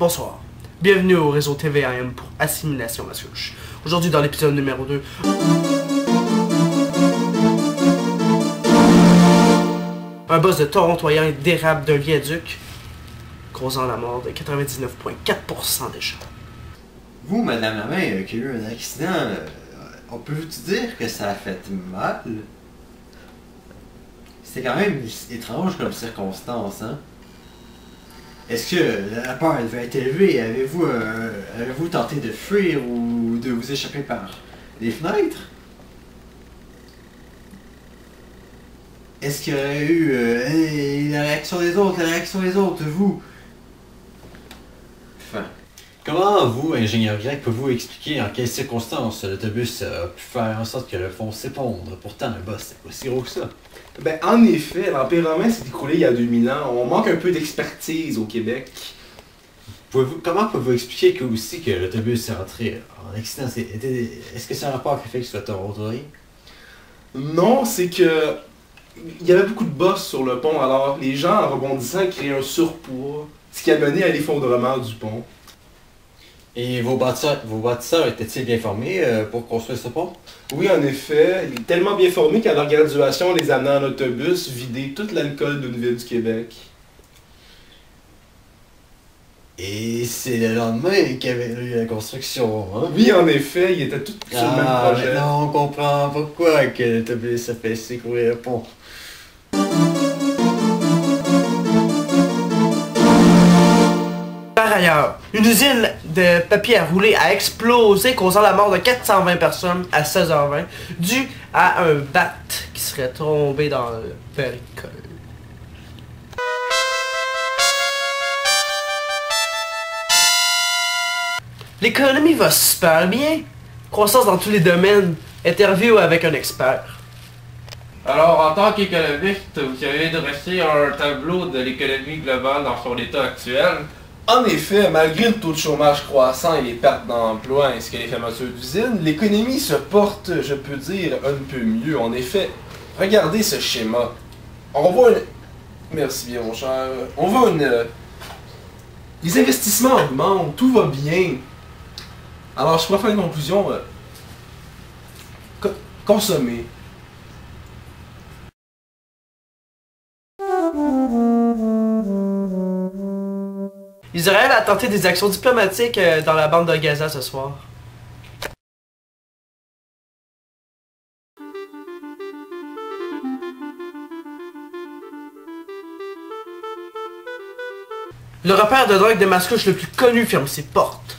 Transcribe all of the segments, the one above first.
Bonsoir, bienvenue au réseau TVAM pour Assimilation Mascouche. Aujourd'hui dans l'épisode numéro 2, un boss de Torontoyen dérape d'un viaduc, causant la mort de 99,4% des gens. Vous, madame la main, qui a eu un accident, on peut vous dire que ça a fait mal? C'était quand même étrange comme circonstance, hein? Est-ce que la peur devait être élevée? Avez-vous tenté de fuir ou de vous échapper par les fenêtres? Est-ce qu'il y aurait eu la réaction des autres, vous? Enfin, comment vous, ingénieur grec, pouvez-vous expliquer en quelles circonstances l'autobus a pu faire en sorte que le fond s'effondre? Pourtant, le boss, c'est pas si gros que ça. Ben, en effet, l'Empire romain s'est écroulé il y a 2000 ans. On manque un peu d'expertise au Québec. Comment pouvez-vous expliquer que l'autobus est rentré en accident? Est-ce que c'est un rapport avec le fait que ce soit Torontoien? Non, c'est que il y avait beaucoup de bosses sur le pont, alors les gens, en rebondissant, créaient un surpoids, ce qui a mené à l'effondrement du pont. Et vos bâtisseurs étaient-ils bien formés pour construire ce pont? Oui, en effet, il est tellement bien formé qu'à leur graduation, on les amenait en autobus vider toute l'alcool d'une ville du Québec. Et c'est le lendemain qu'il y avait eu la construction, hein? Oui, en effet, ils étaient tous sur le même projet. Non, on comprend pourquoi que l'autobus a fait s'écrouler le pont. Par ailleurs, une usine de papier à rouler a explosé, causant la mort de 420 personnes à 16h20, dû à un bat qui serait tombé dans le péricole. L'économie va super bien. Croissance dans tous les domaines. Interview avec un expert. Alors, en tant qu'économiste, vous avez dressé un tableau de l'économie globale dans son état actuel. En effet, malgré le taux de chômage croissant et les pertes d'emploi ainsi que les fermetures d'usines, l'économie se porte, je peux dire, un peu mieux. En effet, regardez ce schéma. On voit une... Merci bien, mon cher. On voit une... Les investissements augmentent, tout va bien. Alors, je pourrais faire une conclusion. Consommer. Israël a tenté des actions diplomatiques dans la bande de Gaza ce soir. Le repère de drogue de Mascouche le plus connu ferme ses portes.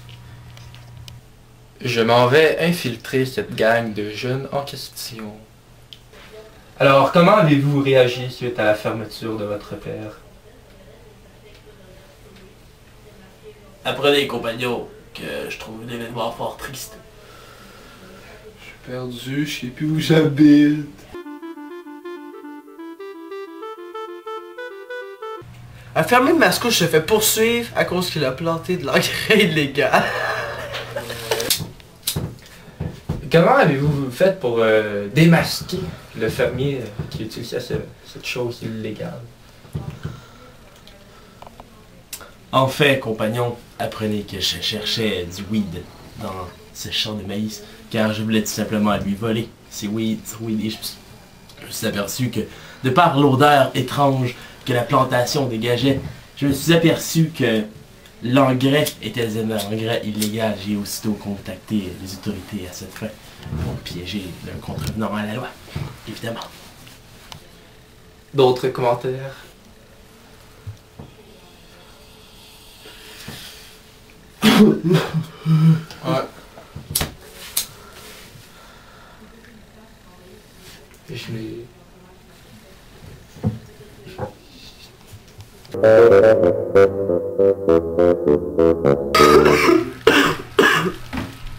Je m'en vais infiltrer cette gang de jeunes en question. Alors, comment avez-vous réagi suite à la fermeture de votre repère? Apprenez, compagnons, que je trouve l'événement fort triste. Je suis perdu, je sais plus où j'habite. Un fermier de Mascouche se fait poursuivre à cause qu'il a planté de l'engrais illégal. Comment avez-vous fait pour démasquer le fermier qui utilisait cette chose illégale? En fait, compagnon, apprenez que je cherchais du weed dans ce champ de maïs, car je voulais tout simplement lui voler ces weed, et je me suis aperçu que, de par l'odeur étrange que la plantation dégageait, je me suis aperçu que l'engrais était un engrais illégal. J'ai aussitôt contacté les autorités à cette fin pour piéger le contrevenant à la loi, évidemment. D'autres commentaires? Ouais. Je l'ai...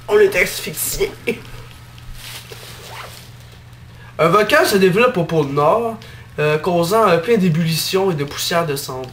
On est asphyxié. Un volcan se développe au pôle Nord, causant plein d'ébullition et de poussière de cendres.